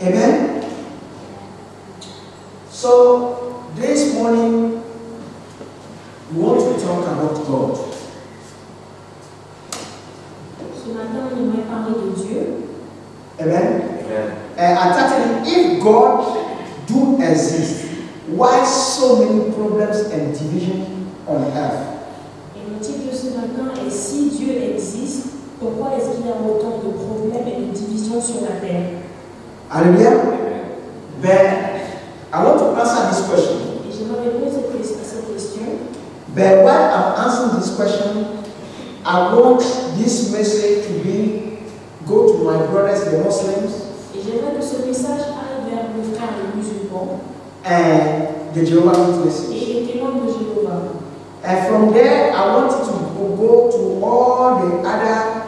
Amen. So this morning we want to talk about God. Ce matin, on aimerait parler de Dieu. Amen. And certainly, if God do exist, why so many problems and division on earth? Et le titre de ce matin est si Dieu existe, pourquoi est-ce qu'il y a autant de problèmes et de divisions sur la terre? Hallelujah. But I want to answer this question. Et j'aimerais répondre à cette question. But while I'm answering this question, I want this message to go to my brothers, the Muslims, Et j'aimerais que ce message aille vers nos frères les musulmans and the Jehovah's et Witnesses. les témoins de Jéhovah. And from there, I want you to go to all the other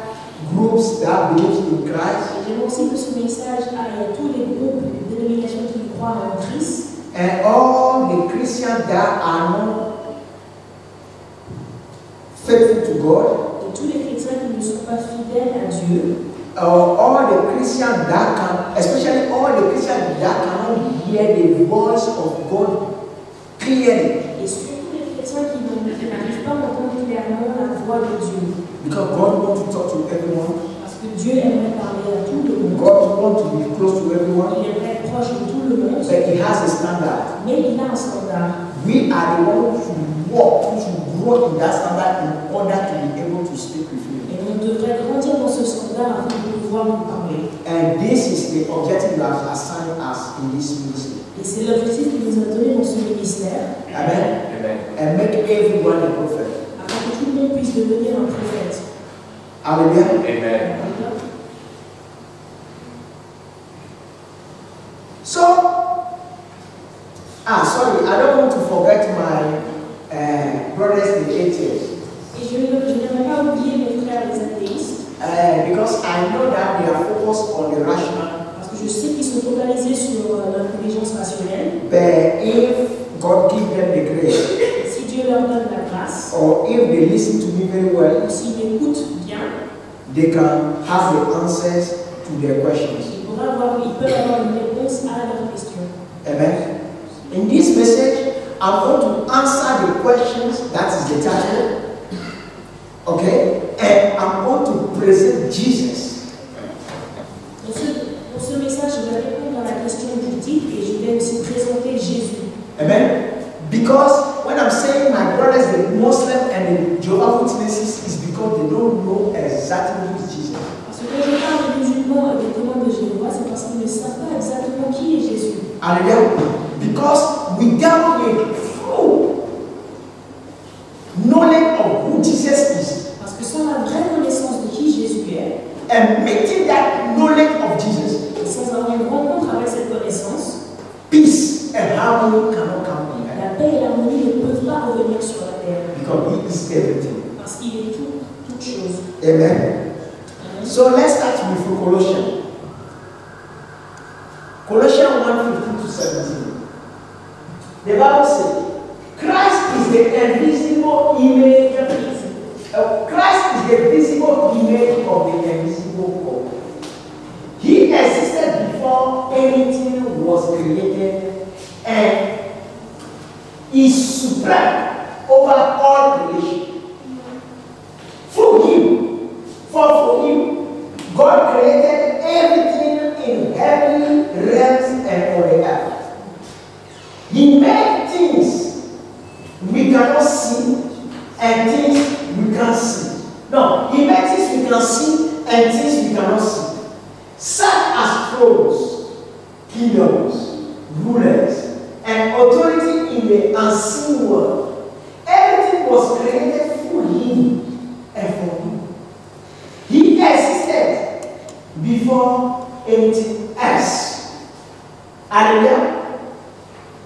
groups that believe in Christ. Et j'aimerais aussi que ce message aille à tous les groupes de dénominations qui croient en Christ. And all the Christians that are not faithful to God, Et tous les chrétiens qui ne sont pas fidèles à Dieu. all the Christians that can, especially all the Christians that cannot hear the voice of God clearly. Et surtout les chrétiens qui n'arrivent pas à entendre clairement la voix de Dieu. Because God wants to talk to everyone. Parce que Dieu aimerait parler à tout le monde. God wants to be close to everyone. Il aimerait être proche de tout le monde. But He has a standard. Mais il a un standard. We are the ones who should grow in that standard in order to be able to speak with Him. Et on devrait grandir dans ce standard afin de pouvoir nous parler. And this is the objective that has assigned us in this ministry. Et c'est l'objectif qu'il nous a donné dans ce ministère. Amen. And make everyone a prophet. Afin que tout le monde puisse devenir un prophète. Hallelujah. Amen. So, sorry, I don't want to forget my brothers, the atheists. Et je n'aimerais pas oublier mes frères les athéistes. Because I know that they are focused on the rational. Parce que je sais qu'ils sont focalisés sur l'intelligence rationnelle. But if God gives them the grace, Si Dieu leur donne la grâce, or if they listen to me very well, ou s'ils m'écoutent bien, they can have the answers to their questions. ils peuvent avoir une réponse à leurs questions. Amen. In this message, I'm going to answer the questions, that is the title. Okay? And I'm going to present Jesus. Pour ce message, je vais répondre à la question du titre et je vais aussi présenter Jésus. Amen. Because when I'm saying my brothers, the Muslim and the Jehovah's Witnesses, is because they don't know exactly who is Jesus. Parce que quand je parle des musulmans et des témoins de Jéhovah, c'est parce qu'ils ne savent pas exactement qui est Jésus. Hallelujah. Because without a full knowledge of who Jesus is, Parce que sans la vraie connaissance de qui Jésus est, and meeting that knowledge of Jesus, et sans avoir une rencontre avec cette connaissance, peace and harmony cannot come in la heaven. paix et l'harmonie ne peuvent pas revenir sur la terre. Because He is everything. Parce qu'il est toute chose. Amen. So let's start with Colossians. Colossians 1:15-17. The Bible says, Christ is the invisible image. Christ is the visible image of the invisible God. He existed before anything was created and is supreme over all creation. Through Him, God created everything in heavenly realms and on the earth. He made things we cannot see and things we can't see. No, He made things we can see and things we cannot see. Such as thrones, kingdoms, rulers, and authority in the unseen world. Everything was created through Him and for Him. He existed before anything else. Hallelujah.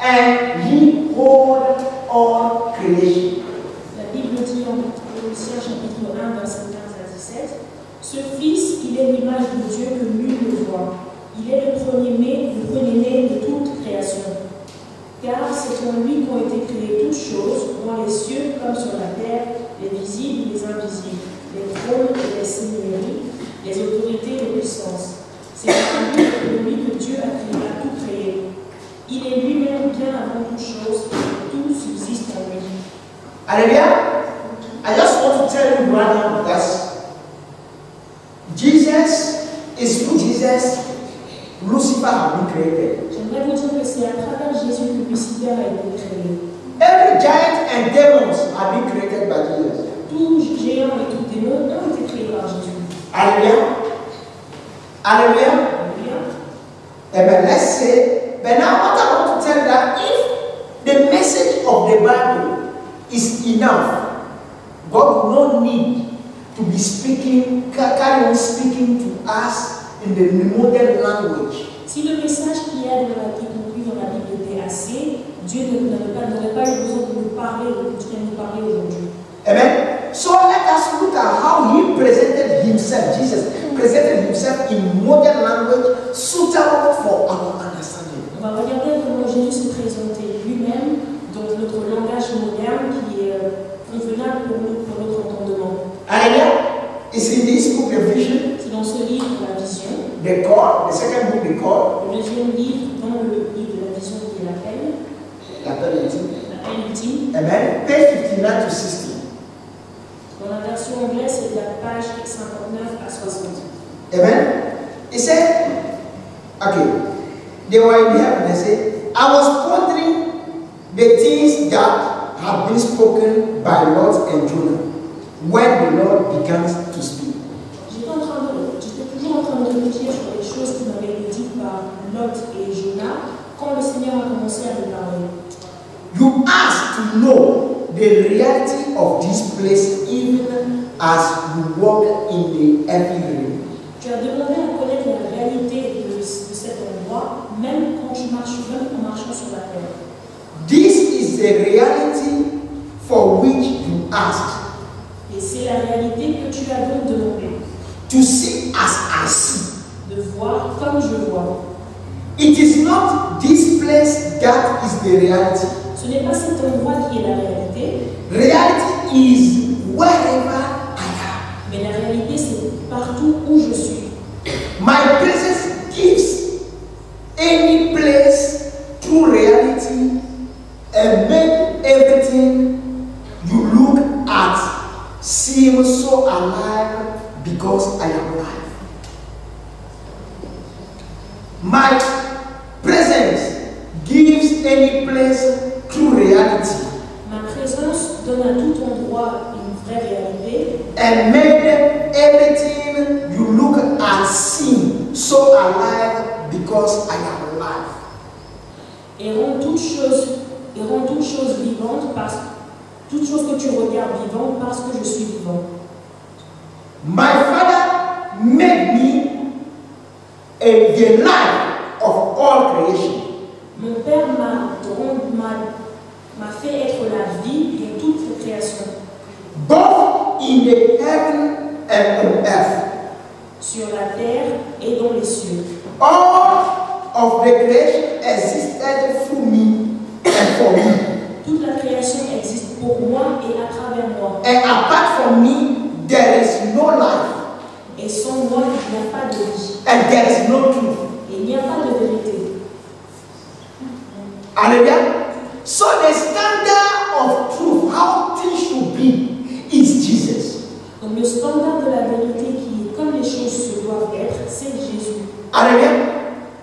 And He holds all creation. La Bible dit en Colossiens chapitre 1, verset 15 à 17, ce Fils, il est l'image de Dieu que nul ne voit. Il est le premier-né de toute création. Car c'est en lui qu'ont été créées toutes choses, dans les cieux comme sur la terre, les visibles et les invisibles, les trônes et les seigneuries, les autorités et les puissances. C'est en lui que Dieu a créé Hallelujah. I just want to tell you right now that Jesus is through Jesus, Lucifer has been created. J'aimerais vous dire que c'est à travers Jésus que Lucifer a été créé. Every giant and demons have been created by Jesus. Tout géant et tout démon ont été créés par Jésus. Hallelujah. Hallelujah. Alléluia. Amen. Let's say, but now what I want to tell you that if the message of the Bible is enough, God will not need to be speaking, carry on speaking to us in the modern language. Si le message qui est contenu dans la Bible était assez, Dieu n'aurait pas eu besoin de nous parler, de continuer à nous parler aujourd'hui. Amen. So let us look at how he presented himself. Jesus presented himself in modern language suitable for our understanding. On va regarder comment Jésus s'est présenté lui-même dans notre langage moderne qui est convenable pour nous, pour notre entendement. Hallelujah. It's in this book, the vision, C'est dans ce livre, La Vision, the call, the second book, the call, le deuxième livre, dans le livre de la Vision qui est l'appel ultime. Amen. Page 59 to 60. Dans la version anglaise, c'est de la page 59 à 60. Amen. He said, okay, they were in heaven. They said, I was pondering the things that have been spoken by Lot and Jonah when the Lord began to speak. J'étais toujours en train de réfléchir sur les choses qui m'avaient été dites par Lot et Jonah quand le Seigneur a commencé à me parler. You ask to know the reality of this place even as you walk in the heavenly realm. Tu as demandé à connaître la réalité de cet endroit, même quand tu marches, même en marchant sur la terre. This is the reality for which you ask. Et c'est la réalité que tu as donc demandé. To see as I see. De voir comme je vois. It is not this place that is the reality. Ce n'est pas cet endroit qui est la réalité. Reality is wherever I am. Mais la réalité, c'est partout où je suis. My presence gives any place true reality and make everything you look at seem so alive because I am alive. My presence gives any place true reality. Ma présence donne à tout endroit une vraie réalité. And make everything you look at seem so alive because I am alive. Et rend toute chose vivante toute chose que tu regardes vivante parce que je suis vivant. My Father made me the life of all creation. Mon Père m'a fait être la vie de toute la création. Both in the heaven and on earth. Sur la terre et dans les cieux. All of the creation existed through me and for me. Toute la création existe pour moi et à travers moi. And apart from me, there is no life. Et sans moi, il n'y a pas de vie. And there is no truth. Et il n'y a pas de vérité. Hallelujah. So the standard of truth, how things should be, is Jesus. Donc le standard de la vérité qui est comme les choses se doivent être, c'est Jésus. Hallelujah.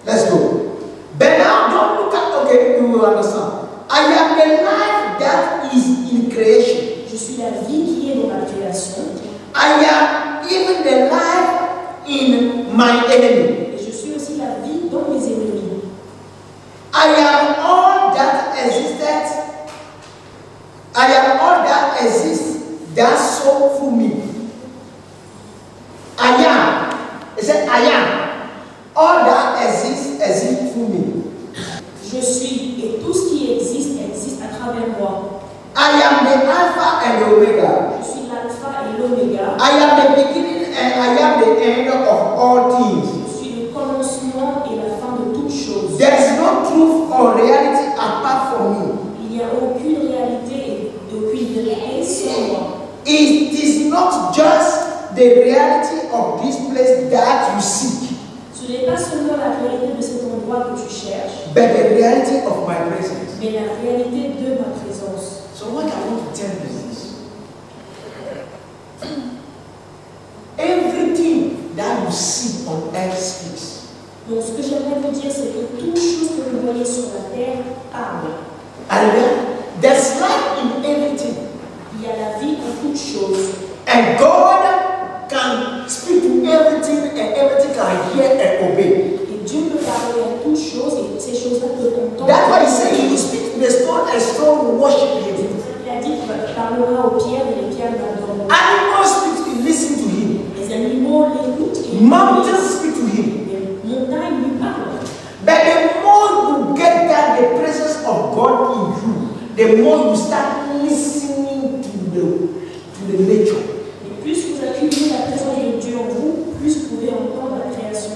Let's go. But now don't look at, okay, you will understand. I am the life that is in creation. Je suis la vie qui est dans la création. I am even the life in my enemy. Et je suis aussi la vie dans mes ennemis. I am all that existed. I am all that exists. That's so for me. I am. It said, I am. All that exists for me. Je suis et tout ce qui existe à travers moi. I am the Alpha and the Omega. Je suis l'alpha et l'oméga. I am the beginning and I am the end of all things. Je suis le commencement et la fin de toutes choses. There is no truth or reality apart from me. Il n'y a aucune réalité et aucune vérité sans moi. It is not just the reality of this place that you seek, Ce n'est pas seulement la réalité de cet endroit que tu cherches, but the reality of my presence. mais la réalité de ma présence. So what I want to tell you is this. you see on earth speaks. Donc ce que j'aimerais vous dire, c'est que toute chose que vous voyez sur la terre parle. Hallelujah. There's life in everything. Il y a la vie en toute chose. And God can speak to everything and everything can hear and obey. Et Dieu peut parler à toutes choses et ces choses-là peuvent entendre. That's why he said he will speak to the stone and stone will worship him. Il a dit qu'il parlera aux pierres et les pierres l'adoreront. Animals speak to listen to him. Les animaux l'écoutent et Mountains speak to him. les montagnes lui parlent. But the more you get that the presence of God in you, the more you start listening to the nature. Et plus vous accumulez la présence de Dieu en vous, plus vous pouvez entendre la création.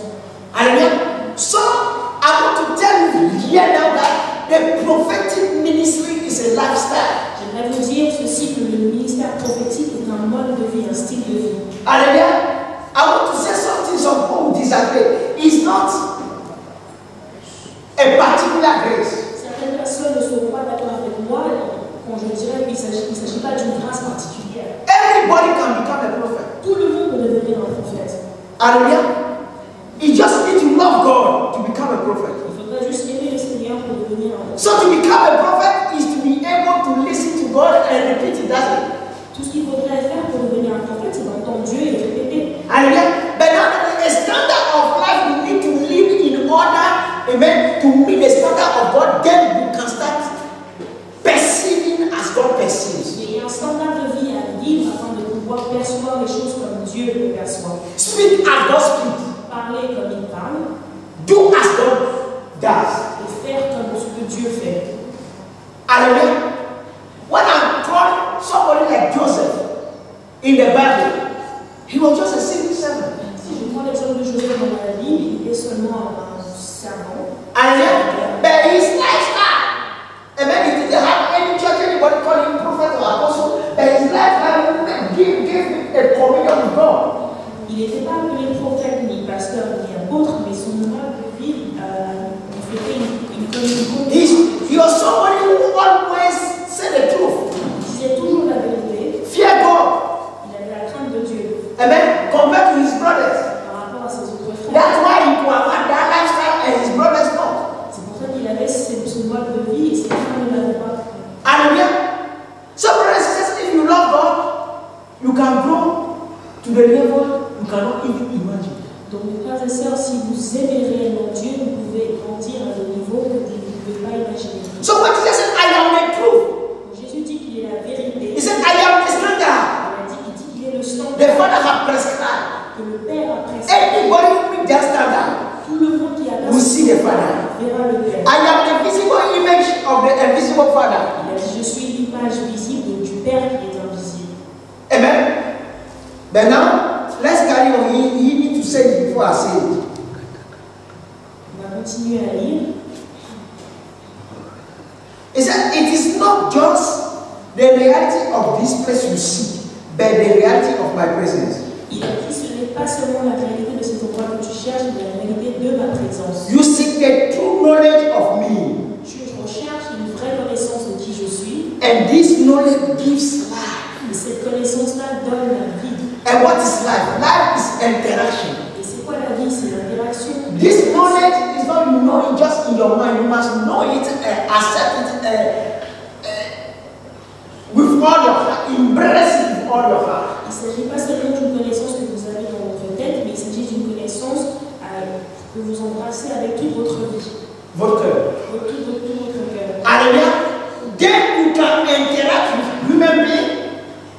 Hallelujah. So I want to tell you here now that the prophetic ministry is a lifestyle. J'aimerais vous dire ceci, que le ministère prophétique est un mode de vie, un style de vie. Hallelujah. I want to say something some people disagree. It's not a particular grace. Certaines personnes ne seront pas d'accord avec moi quand je dirais qu'il ne s'agit pas d'une grâce particulière. Everybody can become a prophet. Tout le monde peut devenir un prophète. Hallelujah. You just need to love God to become a prophet. Il faudrait juste aimer le Seigneur pour devenir un prophète. So to become a prophet is to be able to listen to God and repeat it. That's it. Tout ce qu'il faudrait faire pour devenir un prophète, c'est d'entendre Dieu et répéter. Hallelujah. But now the standard of life you need to live in order, amen, to meet the standard of God, then you can start perceiving as God perceives. Il y a un standard de vie à vivre afin de pouvoir percevoir les choses comme Dieu les perçoit. Speak as God speaks. Parler comme il parle. Do as God does. Et faire comme ce que Dieu fait. Hallelujah. When I call somebody like Joseph in the Bible, he was just a civil servant. Si je prends l'exemple de Joseph dans la Bible, il était seulement un servant. Hallelujah. But his lifestyle, amen, he didn't have any church, anybody call him prophet or apostle, but his lifestyle gave him a communion with God. Il n'était pas appelé prophète, ni pasteur, ni apôtre, mais son mode de vie reflétait une communion. He was somebody who always said the truth. Il disait toujours la vérité. Fear God. Il avait la crainte de Dieu. Amen. Compared to his brothers. Par rapport à ses autres frères. That's why he could have had that lifestyle and his brothers not. C'est pour ça qu'il avait ce mode de vie et ses frères ne l'avaient pas. Hallelujah. So, brothers and sisters, if you love God, you can grow to the level you cannot even imagine. Donc, mes frères et sœurs, si vous aimez réellement Dieu, vous pouvez grandir à des niveaux que vous ne pouvez pas imaginer. So when Jesus said, I am the truth, Jésus dit qu'il est la vérité. he said, I am the standard. Il dit qu'il est le standard. The Father has prescribed. Que le Père a prescrit. Anybody who meets that standard Tout le monde qui a will see the Father. verra le Père. I am the visible image of the invisible Father. Il a dit, je suis l'image visible du Père qui est invisible. Amen. But now, let's carry on. He need to say it before I say it. On va continuer à lire. He said, it is not just the reality of this place you see, but the reality of my presence. Il a dit, ce n'est pas seulement la réalité de cet endroit que tu cherches, mais la réalité de ma présence. You seek the true knowledge of me. Tu recherches une vraie connaissance de qui je suis. And this knowledge gives life. Et cette connaissance-là donne la vie. And what is life? Life is interaction. Et c'est quoi la vie? C'est l'interaction. This knowledge is not you know it just in your mind. You must know it, accept it with all your heart, embrace it with all your heart. Il ne s'agit pas seulement d'une connaissance que vous avez dans votre tête, mais il s'agit d'une connaissance que vous embrassez avec toute votre vie. Votre cœur. Tout votre cœur. Hallelujah. Then you can interact with human beings,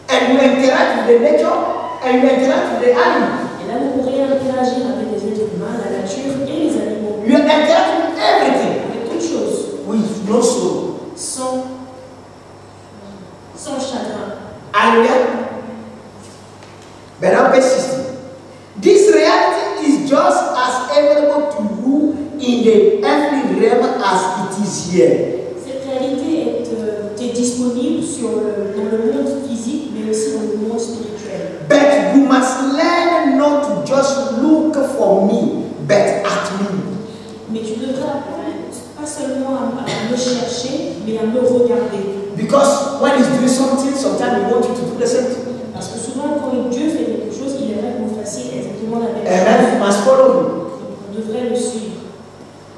and you interact with the nature, and you interact with the animals. Et là, vous pourrez interagir avec les êtres humains, la nature et les animaux. You interact with everything. Avec toutes choses. With no sorrow. Sans chagrin. Hallelujah. But now verse 16. This reality is just as available to you in the earthly realm as it is here. Cette réalité est disponible dans le monde physique, mais aussi dans le monde spirituel. But you must learn not to just look for me, but at me. Mais tu devras apprendre pas seulement à me chercher, mais à me regarder. Because when he's doing something, sometimes he wants you to do the same thing. Parce que souvent, quand Dieu fait quelque chose, il aimerait qu'on fasse passé exactement la même Amen. You must follow him. On devrait le suivre.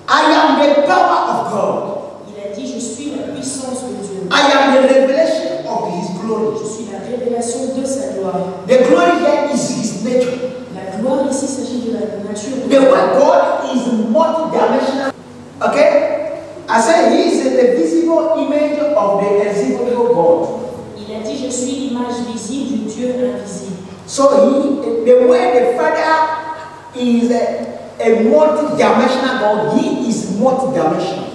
I am the power of God. Il a dit, je suis la puissance de Dieu. I am the revelation of his glory. Je suis la révélation de sa gloire. The glory here is his nature. La gloire ici s'agit de la nature de The Dieu. word God is multi-dimensional. Okay? I said he is the visible image of the invisible God. Il a dit, je suis l'image visible du Dieu invisible. So the way the Father is a multi-dimensional God, he is multi-dimensional.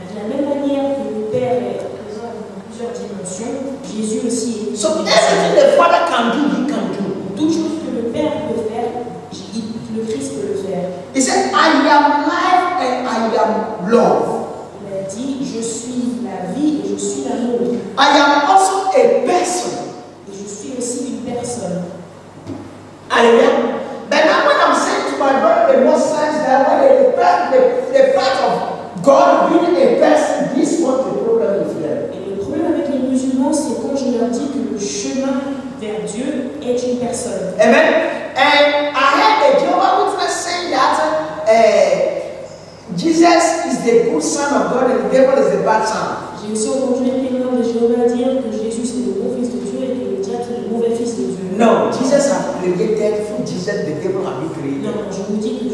De la même manière que le Père est présent dans plusieurs dimensions, Jésus aussi est. So everything the Father can do, he can do. Toute chose que le Père peut faire, le Christ peut le faire. He said, I am life and I am love. Il a dit, je suis la vie et je suis l'amour. I am also a person. Et je suis aussi une personne. Hallelujah. But now when I'm saying to my brother, the most signs that when the part of God being a person, this was the problem with them. Et le problème avec les musulmans, c'est quand je leur dis que le chemin vers Dieu est une personne. Amen. And I heard the Jehovah's Witness saying that Jesus is the good son of God and the devil is the bad son. J'ai aussi entendu les témoins de Jéhovah dire que Jésus c'est le bon fils de Dieu et que le diable c'est le mauvais fils de Dieu. No, Jesus has created through Jesus, the devil has been created. Non, je vous dis que le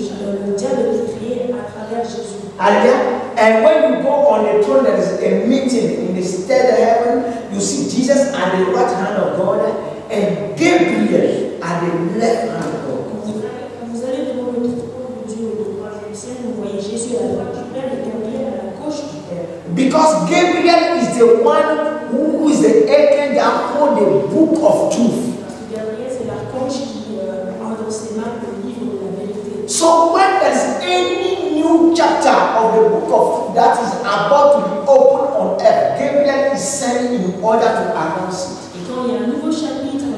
diable est créé à travers Jésus. Hallelujah. And when you go on the throne, there is a meeting in the third heaven. You see Jesus at the right hand of God and Gabriel at the left hand of God. Quand vous allez devant le trône de Dieu au troisième ciel, vous voyez Jésus à la droite du Père et Gabriel à la gauche du Père. Because Gabriel is the one who is the archangel that holds the book of truth. Parce que Gabriel c'est l'archange qui a dans ses mains le livre de la vérité. So when there's any new chapter of the book of truth that is about to be opened on earth, Gabriel is sending in order to announce it. Et quand il y a un nouveau chapitre du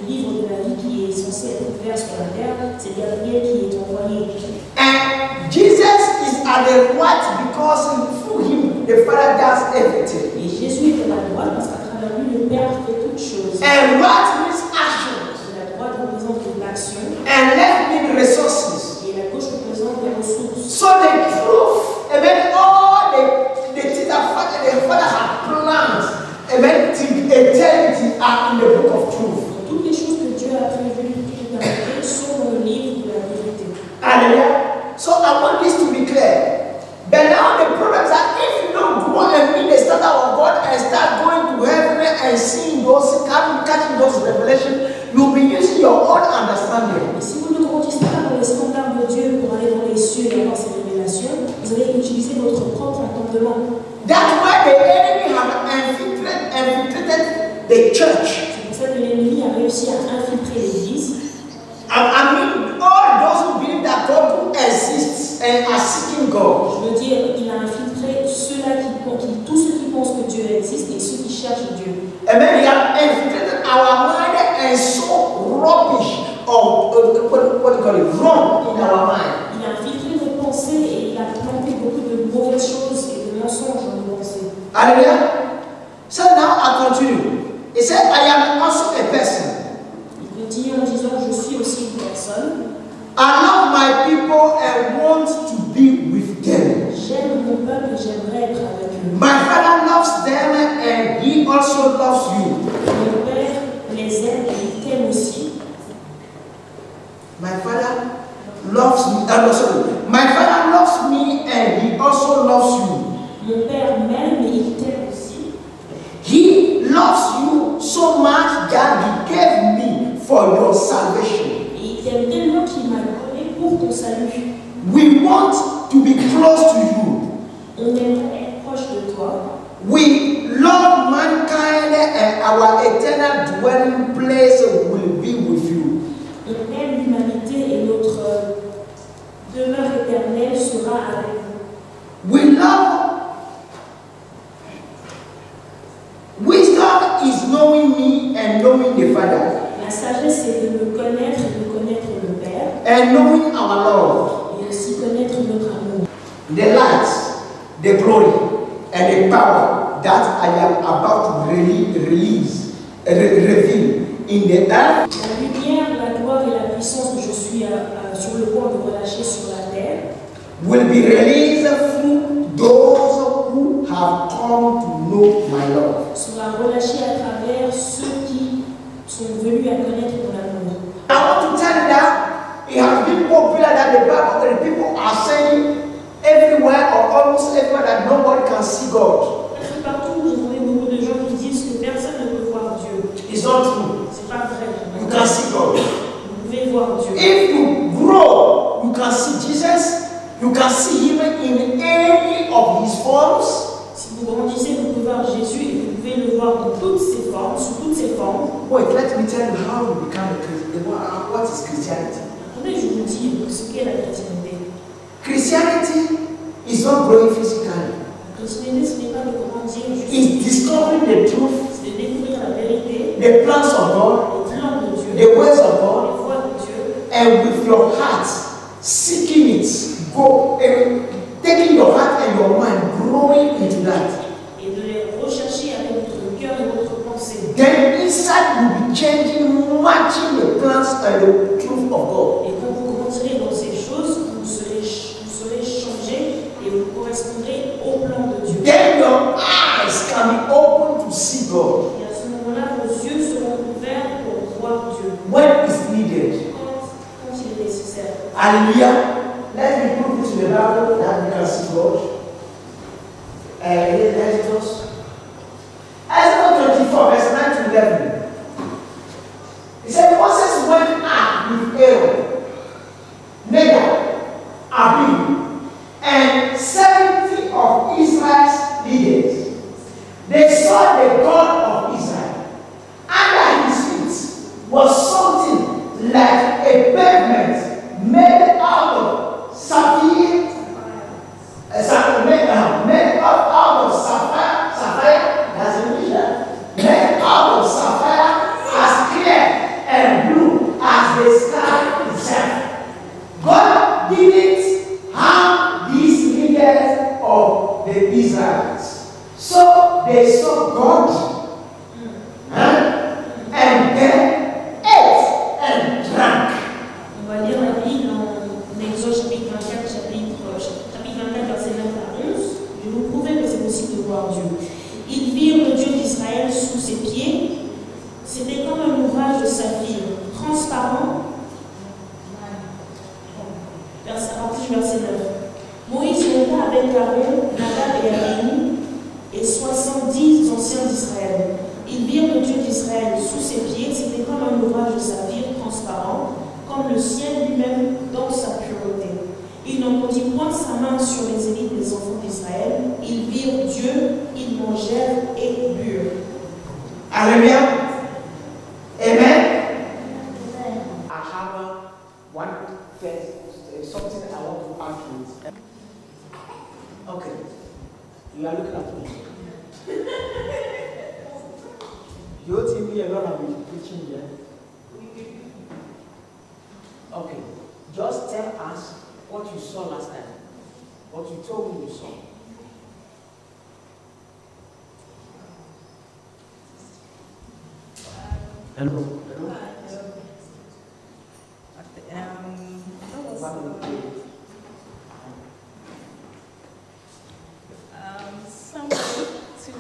livre de la vie qui est censé être ouvert sur la terre, c'est Gabriel qui est envoyé. And Jesus is at the right because through him the Father does everything. Et Jésus est à la droite parce qu'à travers lui, le Père fait toutes choses. And right means action. Et la droite représente l'action. And left means resources. Et la gauche représente les ressources. So the truth, amen, all the things that the Father has planned, amen, to eternity are in the book of truth. Toutes les choses que Dieu a prévues toute l'éternité sont dans le livre de la vérité. Hallelujah. So I want this to be clear. But now the problem is that if you don't go and be the standard of God and start going to heaven and seeing those, catching those revelations, you'll be using your own understanding. Et si vous ne grandissez pas dans les standards de Dieu pour aller dans les cieux et avoir ces révélations, vous allez utiliser votre propre entendement. That's why the enemy have infiltrated the church. C'est pour ça que l'ennemi a réussi à infiltrer l'Église. I mean, all those who believe that God exists and are seeking God. Je veux dire, il a infiltré ceux-là tous ceux qui pensent que Dieu existe et ceux qui cherchent Dieu. Amen. He has infiltrated our mind and so rubbish or what do you call it, wrong in our mind. Il a infiltré nos pensées et il a planté beaucoup de mauvaises choses et de mensonges dans nos pensées. Hallelujah. So now I continue. He said, I am also a person. Il continue en disant, je suis aussi une personne. I love my people and want to be with them. J'aime mon peuple et j'aimerais être avec eux. My Father loves them and he also loves you. Mon Père les aime et il t'aime aussi. My Father loves me. No, sorry. My Father loves me and he also loves you. Mon Père m'aime et il t'aime aussi. He loves you so much that he gave me for your salvation. Et il t'aime tellement qu'il m'a donné pour ton salut. We want to be close to you. On aimerait être proche de toi. We love mankind and our eternal dwelling place will be with you. On aime l'humanité et notre demeure éternelle sera avec nous. We love. Wisdom is knowing me and knowing the Father. La sagesse, c'est de me connaître et de connaître le Père. And knowing our Lord. Et aussi connaître notre amour. The light, the glory, and the power that I am about to reveal in the earth. La lumière, la gloire et la puissance que je will be released through those who have come to know my love. Sera relâché à travers ceux qui sont venus à connaître mon amour. I want to tell you that it has been popular that the Bible, the people are saying everywhere or almost everywhere that nobody can see God. Partout, vous trouvez beaucoup de gens qui disent que personne ne peut voir Dieu. It's not true. C'est pas vrai. You can see God. Vous pouvez voir Dieu. If you grow, you can see Jesus. You can see Him in any of His forms. Si vous grandissez, vous pouvez voir Jésus et vous pouvez le voir dans toutes ses formes, sous toutes ses formes. Wait, let me tell you how you become a Christian. What is Christianity? Attendez, je vous dis ce qu'est la chrétienté. Christianity is not growing physically. La chrétienté, ce n'est pas de grandir juste. It's discovering the truth, C'est de découvrir la vérité, the plans of God, les plans de Dieu, the ways of les God, voies de Dieu, and with your heart seeking it, go and taking your heart and your mind, growing into that. et de les rechercher avec votre cœur et votre pensée. Then inside will be changing, matching the plans and the truth of God. Et quand vous grandirez dans ces choses, vous serez changé et vous correspondrez au plan de Dieu. Then your eyes can be open to see God Et à ce moment-là, vos yeux seront ouverts pour voir Dieu when it's needed. quand il est nécessaire. Hallelujah. Let me put this in the Bible that we can see God. Exodus 24, verse 9 to 11. It said, Moses went up with Aaron, Nadab, Abihu, and 70 of Israel's leaders. They saw the God of Israel. Under his feet was something like a pavement made out of sapphire, made out of sapphire, that's English, made out of sapphire, as clear and blue as the sky itself. God didn't harm these leaders of the Israelites. So they saw God and then ate and drank. On va lire la Bible en Exode chapitre 24, chapitre 24, verset 9 à 11. Je vais vous prouver que c'est possible de voir Dieu. Ils virent le Dieu d'Israël sous ses pieds. C'était comme un ouvrage de saphir, transparent. À partir du verset 9. Moïse monta avec Aaron, Nadab et Abihu et 70 anciens d'Israël. Ils virent le Dieu d'Israël sous ses pieds. C'était comme un ouvrage de saphir, transparent, comme le ciel lui-même dans sa pureté. Il n'entendit point sa main sur les élites des enfants d'Israël. Ils virent Dieu, ils mangèrent et burent. Alléluia. Amen. I have something I want to add to it. Okay. You are looking at me. You think me alone have been preaching here? Okay. Just tell us what you saw last time. What you told me you saw. Hello. Hello. Some 2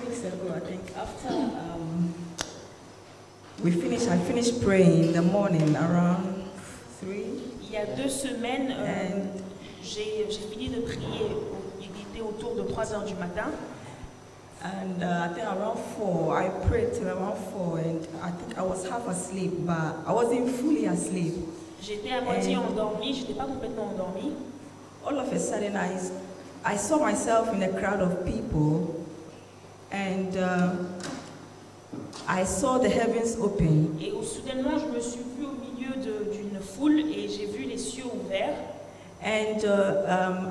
weeks ago, I think, after I finished praying in the morning around 3. Il y a 2 semaines, j'ai fini de prier. Il était autour de 3 heures du matin. And I think around 4, I prayed till around 4, and I think I was half asleep, but I wasn't fully asleep. J'étais à moitié endormie, j'étais pas complètement endormie. All of a sudden, I saw myself in a crowd of people, and I saw the heavens open. Et soudainement, je me suis vue au milieu d'une foule et j'ai vu les cieux ouverts. And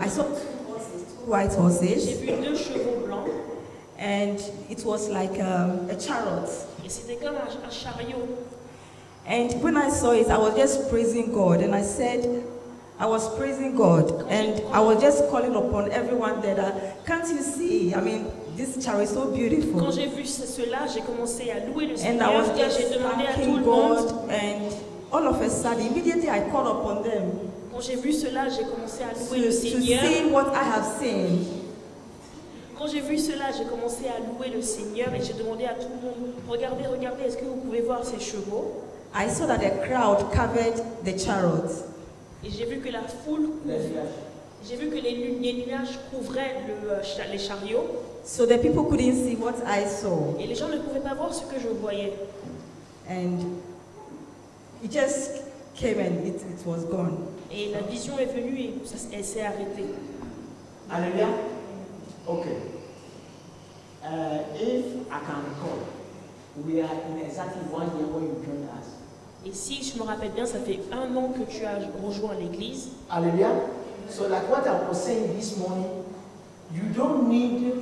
I saw 2 white horses. J'ai vu 2 chevaux blancs. And it was like a chariot. Et c'était comme un chariot. And when I saw it, I was just praising God. And I was praising God. And I was just calling upon everyone that, can't you see? I mean, this chariot is so beautiful. Quand j'ai vu cela, j'ai commencé à louer le And I Seigneur. was Et just j'ai demandé à tout thanking le monde. God. And all of a sudden, immediately I called upon them. Quand Quand j'ai vu cela, j'ai commencé à louer le to Seigneur. see what I have seen. Quand j'ai vu cela, j'ai commencé à louer le Seigneur et j'ai demandé à tout le monde, regardez, regardez, est-ce que vous pouvez voir ces chevaux? I saw that the crowd covered the chariots. Et j'ai vu que la foule, j'ai vu que les nuages couvraient les chariots. So the people couldn't see what I saw. Et les gens ne pouvaient pas voir ce que je voyais. And it just came and it was gone. Et la vision est venue et elle s'est arrêtée. Alléluia. Okay. If I can recall, we are in exactly 1 year when you joined us. Et si je me rappelle bien, ça fait 1 an que tu as rejoint l'église. Hallelujah. So like what I was saying this morning, you don't need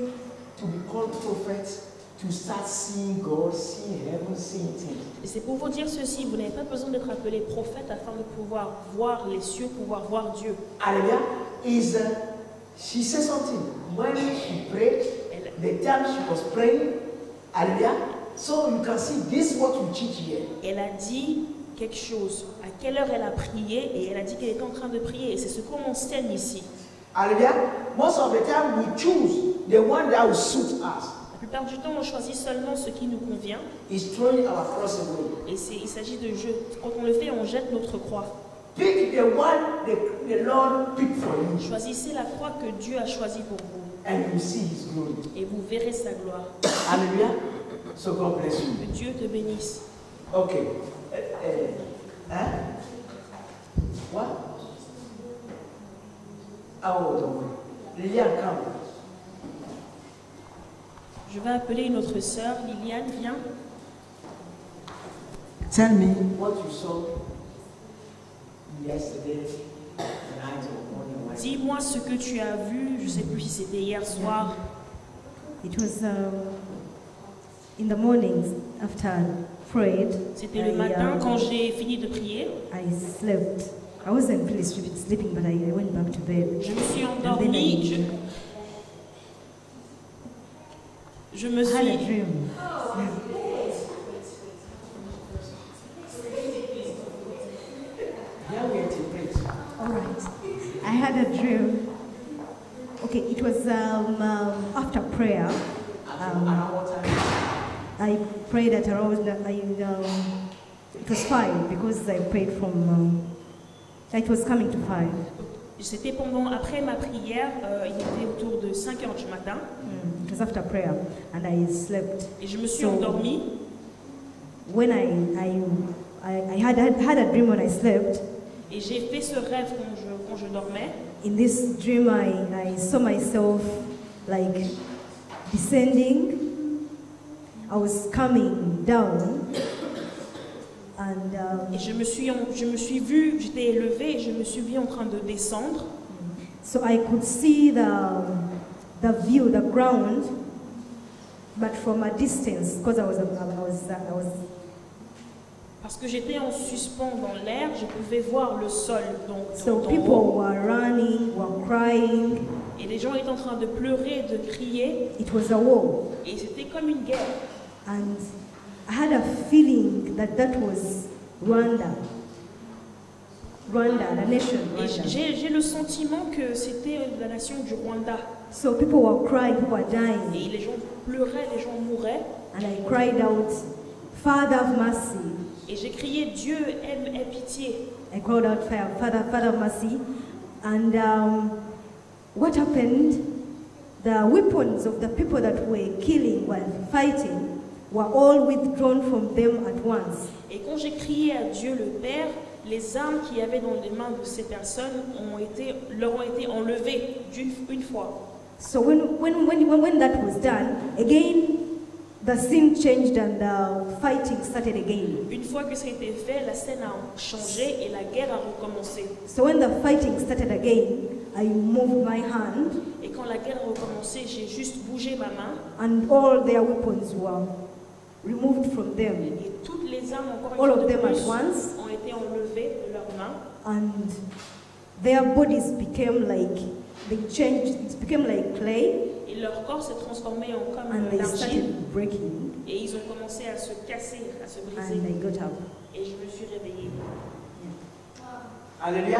to be called prophets to start seeing God, seeing heaven, seeing things. Et c'est pour vous dire ceci, vous n'avez pas besoin d'être appelé prophète afin de pouvoir voir les cieux, pouvoir voir Dieu. Hallelujah. She said something when she prayed, the time she was praying. Hallelujah. So you can see this is what we teach here. Elle a dit quelque chose, à quelle heure elle a prié, et elle a dit qu'elle était en train de prier, et c'est ce qu'on enseigne ici. Hallelujah. Most of the time we choose the one that will suit us. La plupart du temps, on choisit seulement ce qui nous convient. Is throwing our cross away. Et il s'agit de jeu. Quand on le fait, on jette notre croix. Pick the one the Lord picked for you. Choisissez la croix que Dieu a choisie pour vous. And you see His glory. Et vous verrez sa gloire. Hallelujah. So God bless you. Que Dieu te bénisse. Okay. What? Oh, don't worry. Lilian, come. Je vais appeler une autre sœur. Liliane, viens. Tell me what you saw yesterday night or morning. Dis-moi ce que tu as vu. Je ne sais plus si c'était hier soir. It was in the mornings after I prayed. C'était le matin quand j'ai fini de prier. I slept. I wasn't really sleeping, but I went back to bed. Je me suis endormie. Je me I had a suis. dream. Here we interpret. All right. I had a dream. Okay, it was after prayer. Around what time? I prayed at around, it was 5 because I prayed from, it was coming to 5. C'était après ma prière, il était autour de 5 heures du matin. It was after prayer and I slept. Et je me suis endormie. When I had a dream when I slept. Et j'ai fait ce rêve quand je dormais. In this dream, I saw myself like descending. I was coming down, and et je me suis vue, j'étais élevée et je me suis vue en train de descendre. So I could see the view, the ground, but from a distance, because I was Parce que j'étais en suspens dans l'air, je pouvais voir le sol. Donc, so people were running, were crying. Et les gens étaient en train de pleurer, de crier. It was a war. Et c'était comme une guerre. And I had a feeling that was Rwanda. Rwanda, the nation Rwanda. Et j'ai le sentiment que c'était la nation du Rwanda. So people were crying, people were dying. Et les gens pleuraient, les gens mouraient. And I cried out, Father of mercy. Et j'ai crié, Dieu aie pitié. I cried out, Father of mercy. And what happened? The weapons of the people that were killing, were fighting, were all withdrawn from them at once. Et quand j'ai crié à Dieu le Père, les armes qu'il y avait dans les mains de ces personnes leur ont été enlevées une fois. So when that was done, again the scene changed and the fighting started again. Une fois que ça a été fait, la scène a changé et la guerre a recommencé. So when the fighting started again, I moved my hand. Et quand la guerre a recommencé, j'ai juste bougé ma main. And all their weapons were removed from them. Et toutes les armes, encore All une of them fois de at plus, once. ont été enlevées de leurs mains. And their bodies became like, they changed, it became like clay. Et leur corps s'est transformé en comme And they l'argile. started breaking. Et ils ont commencé à se casser, à se briser. And I got up. Et je me suis réveillée. Alléluia.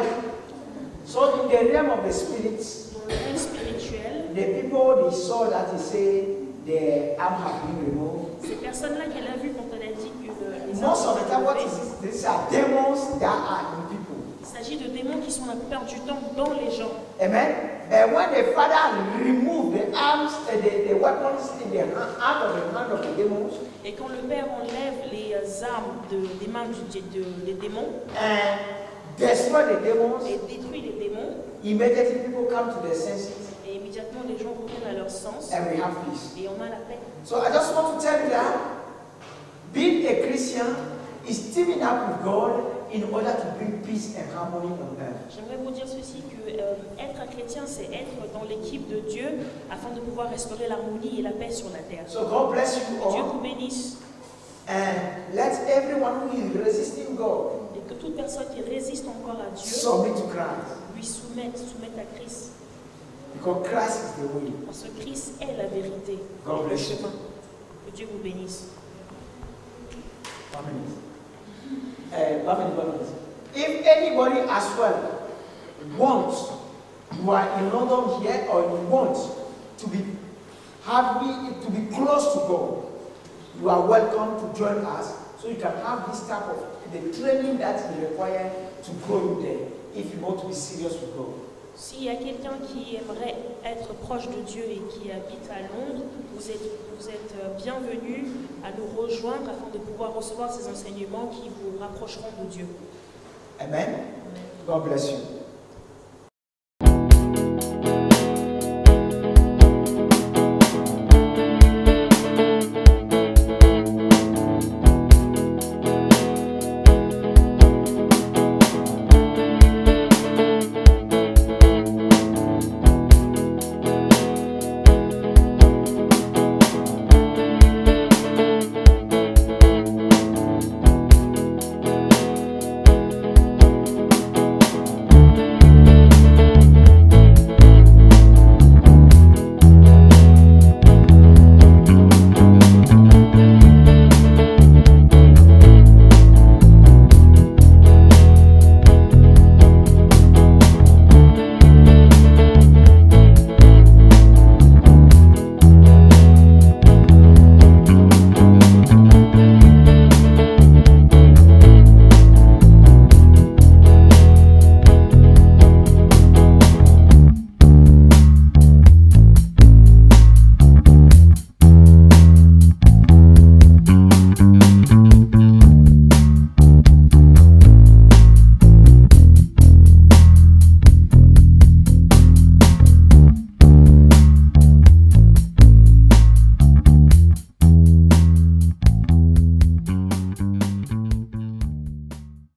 So in the realm of the spirits, Dans le monde spirituel, the people they saw that they say the arm have been removed. ces personnes-là qu'elle a vues quand elle a dit que les Most of the time, what armes is sont this? These are demons that are in people. il s'agit de démons qui sont la plupart du temps dans les gens. Amen. And when the father removed the arms, the weapons in the hand of the demons, Et quand le Père enlève les armes des mains des démons and destroy the demons, et détruit les démons, immediately people come to their senses, et immédiatement les gens reviennent à leur sens and we have peace. et on a la paix. So I just want to tell you that being a Christian is teaming up with God in order to bring peace and harmony on earth. J'aimerais vous dire ceci, que être un chrétien, c'est être dans l'équipe de Dieu afin de pouvoir restaurer l'harmonie et la paix sur la terre. So God bless you Que Dieu all, vous bénisse and let everyone who is resisting God et que toute personne qui résiste encore à Dieu submit to Christ, lui soumette à Christ. because Christ is the way. Parce que Christ est la vérité, God le bless you. chemin. Que Dieu vous bénisse. If anybody as well wants, you are in London here, or you want to be close to God, you are welcome to join us, so you can have this type of the training that is required to grow you there, if you want to be serious with God. S'il y a quelqu'un qui aimerait être proche de Dieu et qui habite à Londres, vous êtes bienvenus à nous rejoindre afin de pouvoir recevoir ces enseignements qui vous rapprocheront de Dieu. Amen. God bless you.